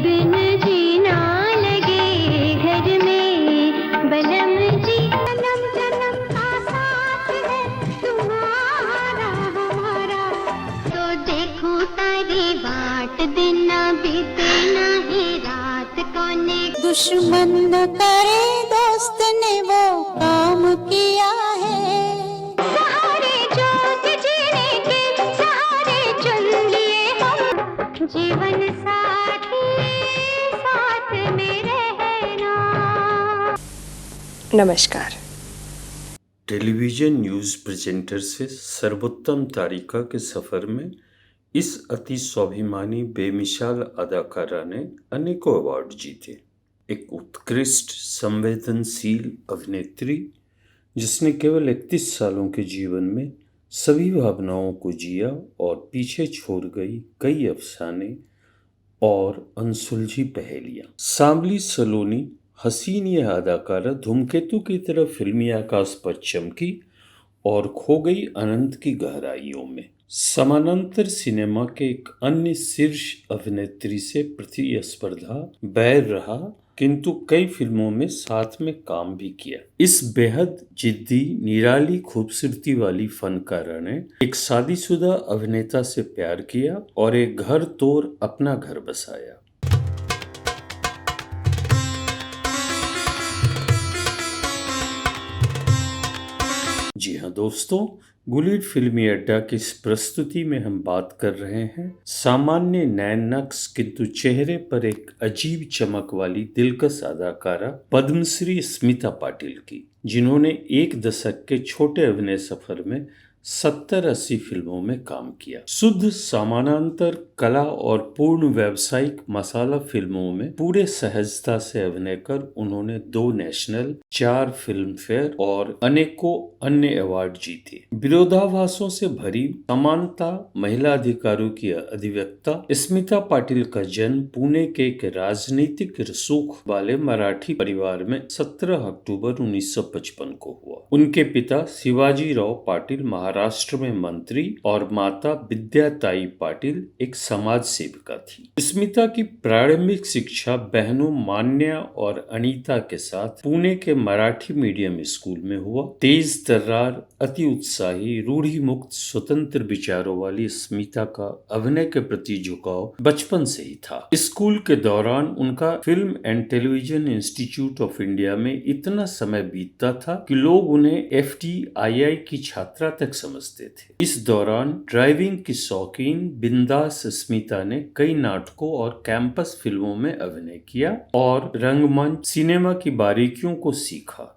बिन जीना लगे घर में बलम जी। जन्म जन्म का साथ है तुम्हारा हमारा, तो देखो तारी बाट, दिन ना बीते ना ही रात कोने। दुश्मन न करे दोस्त ने वो काम किया है, सहारे जोत जीने के सहारे चुन लिए हम, जीवन साथी साथ में रहना। नमस्कार। टेलीविजन न्यूज़ प्रेजेंटर से सर्वोत्तम तारिका के सफ़र में इस अति स्वाभिमानी बेमिसाल अदाकारा ने अनेकों अवार्ड जीते। एक उत्कृष्ट संवेदनशील अभिनेत्री जिसने केवल 31 सालों के जीवन में सभी भावनाओं को जिया और पीछे छोड़ गई कई अफसाने और अनसुलझी पहेलियां। सांवली सलोनी हसीन यह अदाकारा धूमकेतु की तरह फिल्मी आकाश पर चमकी और खो गई अनंत की गहराइयों में। समानांतर सिनेमा के एक अन्य शीर्ष अभिनेत्री से प्रतिस्पर्धा बैर रहा, किंतु कई फिल्मों में साथ में काम भी किया। इस बेहद जिद्दी निराली खूबसूरती वाली फनकारा ने एक शादीशुदा अभिनेता से प्यार किया और एक घर तोड़ अपना घर बसाया। जी हाँ दोस्तों, गुलीड फिल्मी अड्डा की इस प्रस्तुति में हम बात कर रहे हैं सामान्य नैन नक्श किंतु चेहरे पर एक अजीब चमक वाली दिलकश अदाकारा पद्मश्री स्मिता पाटिल की, जिन्होंने एक दशक के छोटे अभिनय सफर में 70-80 फिल्मों में काम किया। शुद्ध समानांतर कला और पूर्ण व्यावसायिक मसाला फिल्मों में पूरे सहजता से अभिनय कर उन्होंने 2 नेशनल, 4 फिल्म फेयर और अनेकों अन्य अवार्ड जीते। विरोधाभासों से भरी समानता महिला अधिकारों की अधिवक्ता स्मिता पाटिल का जन्म पुणे के एक राजनीतिक रसूख वाले मराठी परिवार में 17 अक्टूबर 1955 को हुआ। उनके पिता शिवाजी राव पाटिल महाराष्ट्र में मंत्री और माता विद्याताई पाटिल एक समाज सेविका थी। स्मिता की प्रारंभिक शिक्षा बहनों मान्या और अनीता के साथ पुणे के मराठी मीडियम स्कूल में हुआ। तेज तर्रार, अति उत्साही, रूढ़ि मुक्त, स्वतंत्र विचारों वाली स्मिता का अभिनय के प्रति झुकाव बचपन से ही था। स्कूल के दौरान उनका film and television institute of India में इतना समय बीतता था कि लोग उन्हें FTII की छात्रा तक समझते थे। इस दौरान ड्राइविंग की शौकीन बिंदास स्मिता ने कई नाटकों और कैंपस फिल्मों में अभिनय किया और रंगमंच सिनेमा की बारीकियों को सीखा।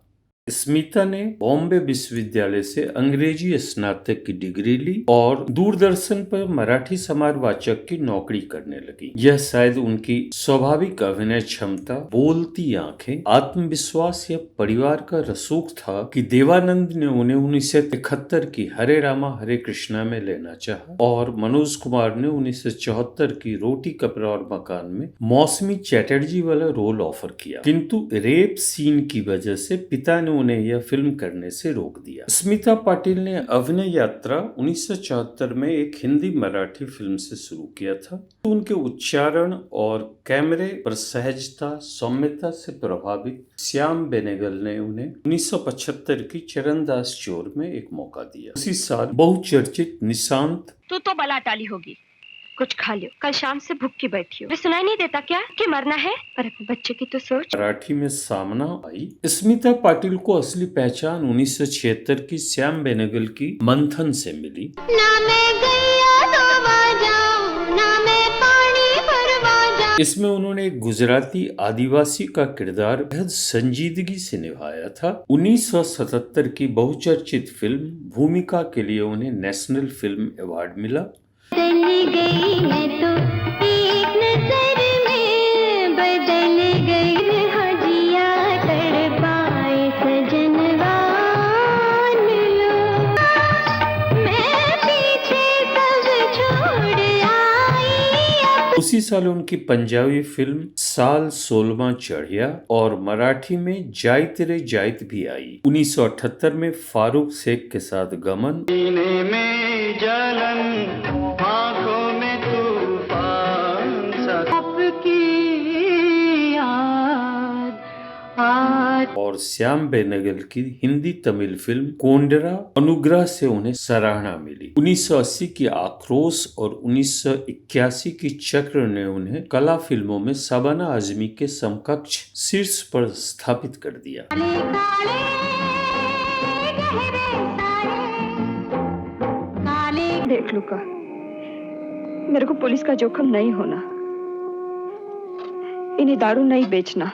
स्मिता ने बॉम्बे विश्वविद्यालय से अंग्रेजी स्नातक की डिग्री ली और दूरदर्शन पर मराठी समाजवाचक की नौकरी करने लगी। यह शायद उनकी स्वाभाविक अभिनय क्षमता, बोलती आंखें, आत्मविश्वास या परिवार का रसूख था कि देवानंद ने उन्हें 1971 की हरे रामा हरे कृष्णा में लेना चाहा और मनोज कुमार ने 1974 की रोटी कपड़ा और मकान में मौसमी चैटर्जी वाला रोल ऑफर किया, किंतु रेप सीन की वजह से पिता ने उन्हें यह फिल्म करने से रोक दिया। स्मिता पाटिल ने अभिनय यात्रा 1974 में एक हिंदी मराठी फिल्म से शुरू किया था। तो उनके उच्चारण और कैमरे पर सहजता, सौम्यता से प्रभावित श्याम बेनेगल ने उन्हें 1975 की चरणदास चोर में एक मौका दिया। उसी साल बहुचर्चित निशांत तो बला टाली होगी, कुछ खा लियो, कल शाम से भूख की बैठी हो। सुनाई नहीं देता क्या कि मरना है? पर अपने बच्चे की तो सोच। मराठी में सामना आई। स्मिता पाटिल को असली पहचान 1976 की श्याम बेनेगल की मंथन से मिली। ना मैं गैया धोवा जाऊं, ना मैं पानी भरवा जाऊं। इसमें उन्होंने एक गुजराती आदिवासी का किरदार बेहद संजीदगी से निभाया था। 1977 की बहुचर्चित फिल्म भूमिका के लिए उन्हें नेशनल फिल्म अवार्ड मिला। बदल गई मैं तो एक नजर में, बदल गई हजिया तड़पाए सजनवा लो, मैं पीछे सब छोड़ आई। उसी साल उनकी पंजाबी फिल्म साल 16वां चढ़िया और मराठी में जाइत रे जाइत भी आई। 1978 में फारूक शेख के साथ गमन, सीने में जलन, आंखों में तूफान सा, अब की याद आज और श्याम बेनेगल की हिंदी तमिल फिल्म कोंडरा अनुग्रह से उन्हें सराहना मिली। 1980 की आक्रोश और 1981 की चक्र ने उन्हें कला फिल्मों में शबाना आजमी के समकक्ष शीर्ष पर स्थापित कर दिया। काले काले गहरे सारे काले देख लूका, मेरे को पुलिस का जोखम नहीं होना, इन्हें दारू नहीं बेचना,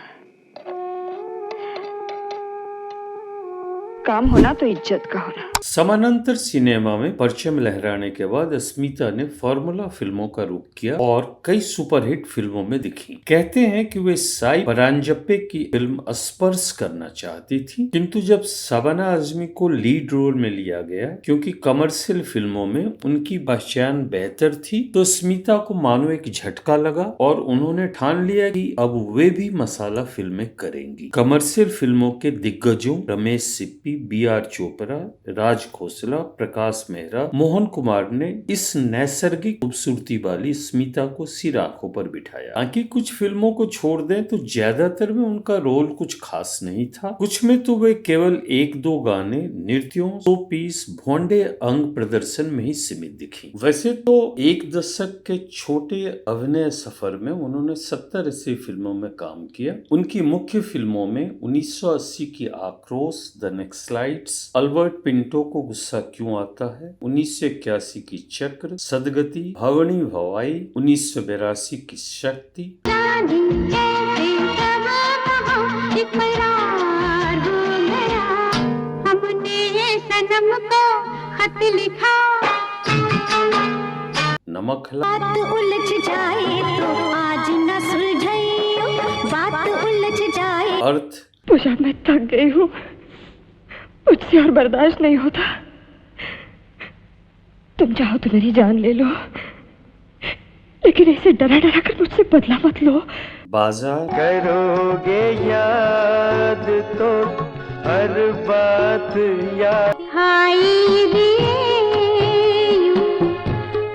काम होना तो इज्जत का होना। समानांतर सिनेमा में परचम लहराने के बाद अस्मिता ने फॉर्मूला फिल्मों का रुख किया और कई सुपरहिट फिल्मों में दिखी। कहते हैं कि वे साई परांजपे की फिल्म स्पर्श करना चाहती थी, किंतु जब शबाना आजमी को लीड रोल में लिया गया क्योंकि कमर्शियल फिल्मों में उनकी पहचान बेहतर थी, तो अस्मिता को मानो एक झटका लगा और उन्होंने ठान लिया कि अब वे भी मसाला फिल्में करेंगी। कमर्शियल फिल्मों के दिग्गजों रमेश सिप्पी, बी.आर. चोपड़ा, राज खोसला, प्रकाश मेहरा, मोहन कुमार ने इस नैसर्गिक खूबसूरती वाली स्मिता को सिर आंखों पर बिठाया। बाकी कुछ फिल्मों को छोड़ दें तो ज्यादातर में उनका रोल कुछ खास नहीं था। कुछ में तो वे केवल एक दो गाने, नृत्यों, शो पीस, भोंडे अंग प्रदर्शन में ही सीमित दिखी। वैसे तो एक दशक के छोटे अभिनय सफर में उन्होंने 70-80 फिल्मों में काम किया। उनकी मुख्य फिल्मों में 1980 की आक्रोश, द नक्सलाइट्स, अल्बर्ट पिंटो को गुस्सा क्यों आता है, 1981 की चक्र, सदगति, भवनी भवाई, 1982 की शक्ति, जानी कैसे कहाँ इकरार हो गया, हमने सनम को खत लिखा, नमक हला, बात उलझ जाए तो आज न सुलझाइयो, बात उलझ जाए। अर्थ, पूजा मैं थक गई हूँ, मुझसे और बर्दाश्त नहीं होता, तुम चाहो तो मेरी जान ले लो, लेकिन ऐसे डरा डरा कर मुझसे बदला मत लो। बाजार, करोगे याद तो हर बात याद। हाय दिए यूं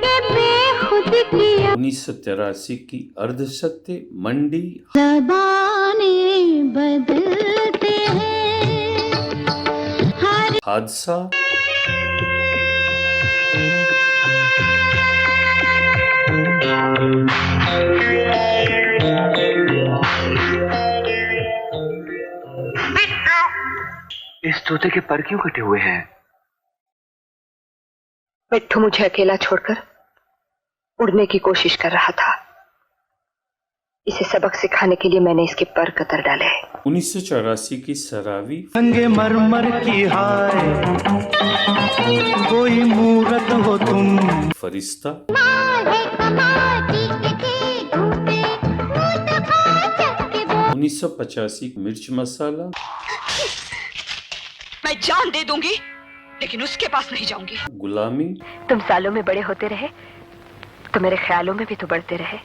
के बेखुद किया, 1983 की अर्धसत्य, मंडी, ज़बानें बदलते हैं हर हादसा, इस तोते के पर क्यों कटे हुए हैं? मिट्ठू मुझे अकेला छोड़कर उड़ने की कोशिश कर रहा था। इसे सबक सिखाने के लिए मैंने इसके पर कतर डाले। 1984 की सरावी, संगे मरमर की हाय, कोई मूरत हो तुम। फरिश्ता, है कमाती के घूटे मुंह दबा चक्के दो। 1985 मिर्च मसाला, मैं जान दे दूंगी लेकिन उसके पास नहीं जाऊंगी। गुलामी, तुम सालों में बड़े होते रहे तो मेरे ख्यालों में भी तो बढ़ते रहे।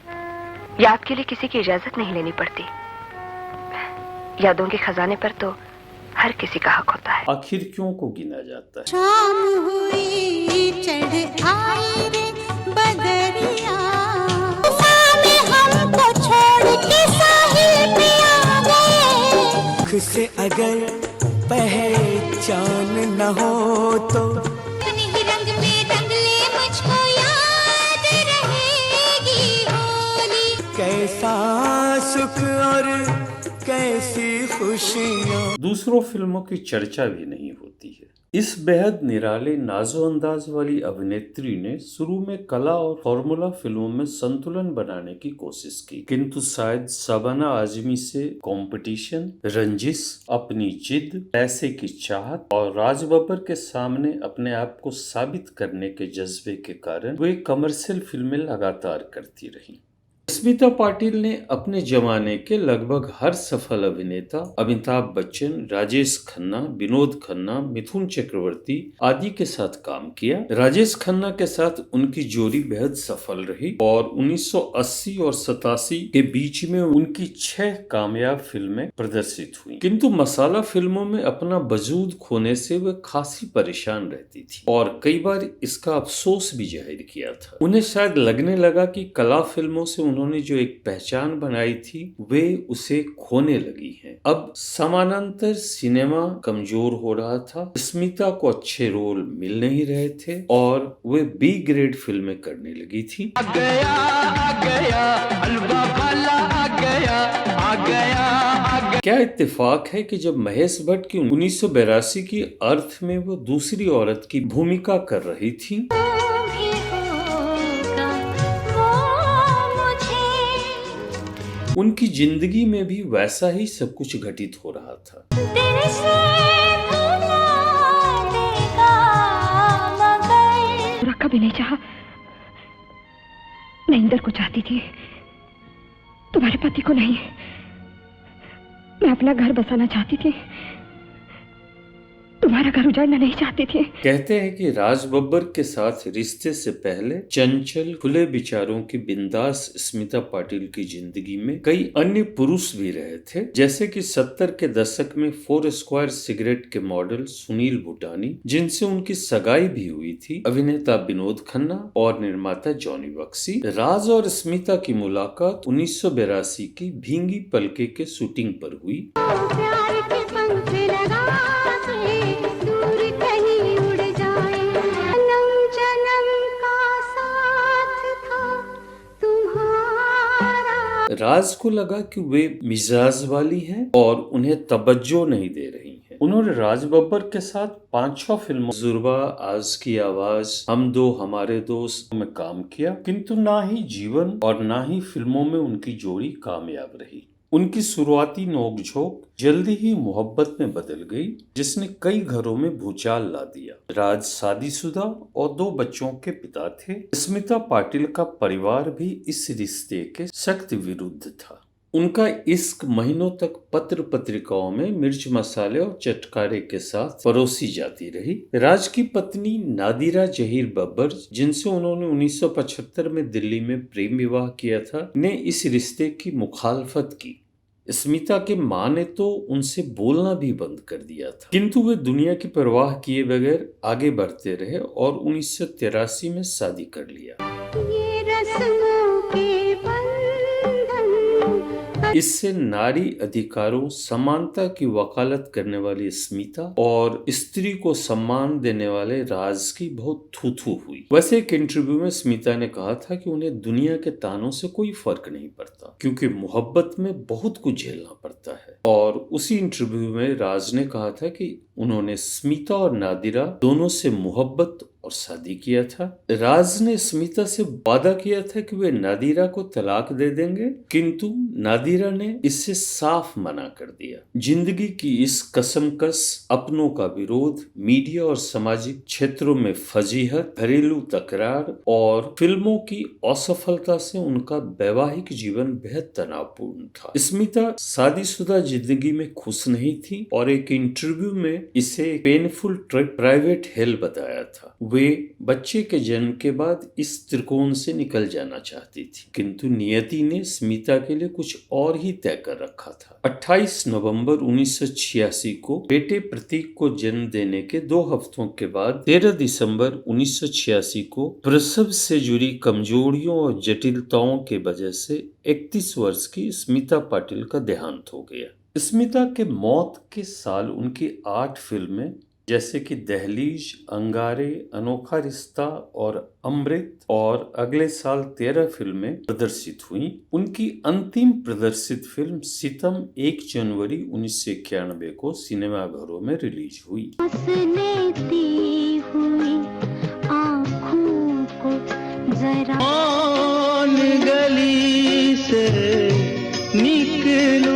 याद के लिए किसी की इजाजत नहीं लेनी पड़ती। यादों के खजाने पर तो हर किसी का हक होता है। आखिर क्यों को गिना जाता है। शाम हुई चढ़ आई रे बदरिया, सामे हमको छोड़ के साहिल पे आ गए। खुद से अगर पहचान न हो तो अपने ही रंग में रंग ले, मुझको याद रहेगी होली। कैसा सुख और कैसी खुशियाँ। दूसरों फिल्मों की चर्चा भी नहीं होती है। इस बेहद निराले नाजो अंदाज वाली अभिनेत्री ने शुरू में कला और फॉर्मूला फिल्मों में संतुलन बनाने की कोशिश की, किंतु शायद शबाना आजमी से कंपटीशन, रंजिश, अपनी जिद, पैसे की चाहत और राज बब्बर के सामने अपने आप को साबित करने के जज्बे के कारण वे कमर्शियल फिल्में लगातार करती रही। स्मिता पाटिल ने अपने जमाने के लगभग हर सफल अभिनेता अमिताभ बच्चन, राजेश खन्ना, विनोद खन्ना, मिथुन चक्रवर्ती आदि के साथ काम किया। राजेश खन्ना के साथ उनकी जोड़ी बेहद सफल रही और 1980 और 87 के बीच में उनकी 6 कामयाब फिल्में प्रदर्शित हुई, किंतु मसाला फिल्मों में अपना वजूद खोने से वे खासी परेशान रहती थी और कई बार इसका अफसोस भी जाहिर किया था। उन्हें शायद लगने लगा कि कला फिल्मों से उन्होंने जो एक पहचान बनाई थी वे उसे खोने लगी हैं। अब समानांतर सिनेमा कमजोर हो रहा था, स्मिता को अच्छे रोल मिल नहीं रहे थे और वे बी ग्रेड फिल्में करने लगी थी। आ गया हलवा वाला आ गया आ गया आ गया। क्या इत्तेफाक है कि जब महेश भट्ट की 1982 की अर्थ में वो दूसरी औरत की भूमिका कर रही थी, भी होगा वो मुझे उनकी जिंदगी में भी वैसा ही सब कुछ घटित हो रहा था। दिल से भुला देगा मगर बुरा कभी नहीं चाहा। मैं इंदर को चाहती थी, तुम्हारे पति को नहीं। मैं अपना घर बसाना चाहती थी, तुम्हारा घर उजाड़ना नहीं चाहती थी। कहते हैं कि राज बब्बर के साथ रिश्ते से पहले चंचल खुले विचारों की बिंदास स्मिता पाटिल की जिंदगी में कई अन्य पुरुष भी रहे थे, जैसे कि 70 के दशक में 4 स्क्वायर सिगरेट के मॉडल सुनील भूटानी, जिनसे उनकी सगाई भी हुई थी, अभिनेता विनोद खन्ना और निर्माता जॉनी बक्सी। राज और स्मिता की मुलाकात 1982 की भींगी पलके के शूटिंग पर हुई। प्यार के पंख लगा के दूर कहीं उड़ जाए। जन्म जन्म का साथ था तुम्हारा। राज को लगा कि वे मिजाज वाली हैं और उन्हें तवज्जो नहीं दे रही हैं। उन्होंने राज बब्बर के साथ 5-6 फिल्मों जुर्बा, आज की आवाज, हम दो हमारे दोस्त में काम किया, किंतु ना ही जीवन और ना ही फिल्मों में उनकी जोड़ी कामयाब रही। उनकी शुरुआती नोकझोंक जल्दी ही मोहब्बत में बदल गई, जिसने कई घरों में भूचाल ला दिया। राज शादीशुदा और 2 बच्चों के पिता थे। स्मिता पाटिल का परिवार भी इस रिश्ते के सख्त विरुद्ध था। उनका इश्क महीनों तक पत्र पत्रिकाओं में मिर्च मसाले और चटकारे के साथ परोसी जाती रही। राज की पत्नी नादिरा जहीर बब्बर, जिनसे उन्होंने 1975 में दिल्ली में प्रेम विवाह किया था, ने इस रिश्ते की मुखालफत की। स्मिता के मां ने तो उनसे बोलना भी बंद कर दिया था, किंतु वे दुनिया की परवाह किए बगैर आगे बढ़ते रहे और 1983 में शादी कर लिया। ये रस्मों के बंधन। इससे नारी अधिकारों, समानता की वकालत करने वाली स्मिता और स्त्री को सम्मान देने वाले राज की बहुत थू-थू हुई। वैसे एक इंटरव्यू में स्मिता ने कहा था कि उन्हें दुनिया के तानों से कोई फर्क नहीं पड़ता, क्योंकि मोहब्बत में बहुत कुछ झेलना पड़ता है। और उसी इंटरव्यू में राज ने कहा था कि उन्होंने स्मिता और नादिरा दोनों से मोहब्बत और शादी किया था। राज ने स्मिता से वादा किया था कि वे नादिरा को तलाक दे देंगे, किंतु नादिरा ने इससे साफ मना कर दिया। जिंदगी की इस कसमकस, अपनों का विरोध, मीडिया और सामाजिक क्षेत्रों में फजीहत, घरेलू तकरार और फिल्मों की असफलता से उनका वैवाहिक जीवन बेहद तनावपूर्ण था। स्मिता शादीशुदा जिंदगी में खुश नहीं थी और एक इंटरव्यू में इसे पेनफुल प्राइवेट हेल बताया था। वे बच्चे के जन्म के बाद इस त्रिकोण से निकल जाना चाहती थी, किंतु नियति ने स्मिता के लिए कुछ और ही तय कर रखा था। 28 नवंबर 1986 को बेटे प्रतीक को जन्म देने के 2 हफ्तों के बाद 13 दिसंबर 1986 को प्रसव से जुड़ी कमजोरियों और जटिलताओं के वजह से 31 वर्ष की स्मिता पाटिल का देहांत हो गया। स्मिता के मौत के साल उनकी 8 फिल्में जैसे कि दहलीज, अंगारे, अनोखा रिश्ता और अमृत, और अगले साल 13 फिल्में प्रदर्शित हुईं। उनकी अंतिम प्रदर्शित फिल्म सितम 1 जनवरी 1991 को सिनेमाघरों में रिलीज हुई। लेती हुई आँखों को जरा कौन गली से निकलूं।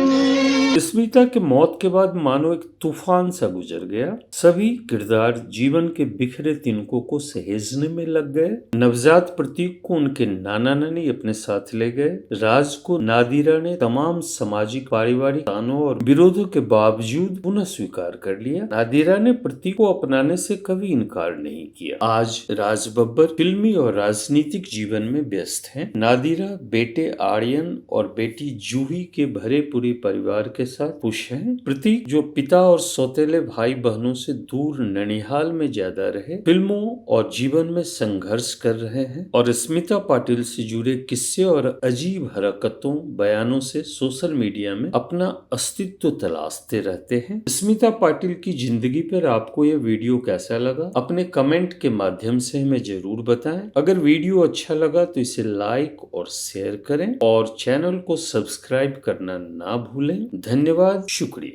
स्मिता के मौत के बाद मानो एक तूफान सा गुजर गया। सभी किरदार जीवन के बिखरे तिनकों को सहेजने में लग गए। नवजात प्रतीक को उनके नाना नानी अपने साथ ले गए। राज को नादिरा ने तमाम सामाजिक, पारिवारिक तानों और विरोधों के बावजूद पुनः स्वीकार कर लिया। नादिरा ने प्रतीक को अपनाने से कभी इनकार नहीं किया। आज राज बब्बर फिल्मी और राजनीतिक जीवन में व्यस्त हैं। नादिरा बेटे आर्यन और बेटी जूही के भरे पूरे परिवार के साथ खुश हैं। प्रतीक जो पिता और सौतेले भाई बहनों से दूर ननिहाल में ज्यादा रहे, फिल्मों और जीवन में संघर्ष कर रहे हैं और स्मिता पाटिल से जुड़े किस्से और अजीब हरकतों बयानों से सोशल मीडिया में अपना अस्तित्व तलाशते रहते हैं। स्मिता पाटिल की जिंदगी पर आपको यह वीडियो कैसा लगा, अपने कमेंट के माध्यम से हमें जरूर बताएं। अगर वीडियो अच्छा लगा तो इसे लाइक और शेयर करें और चैनल को सब्सक्राइब करना ना भूलें। धन्यवाद, शुक्रिया।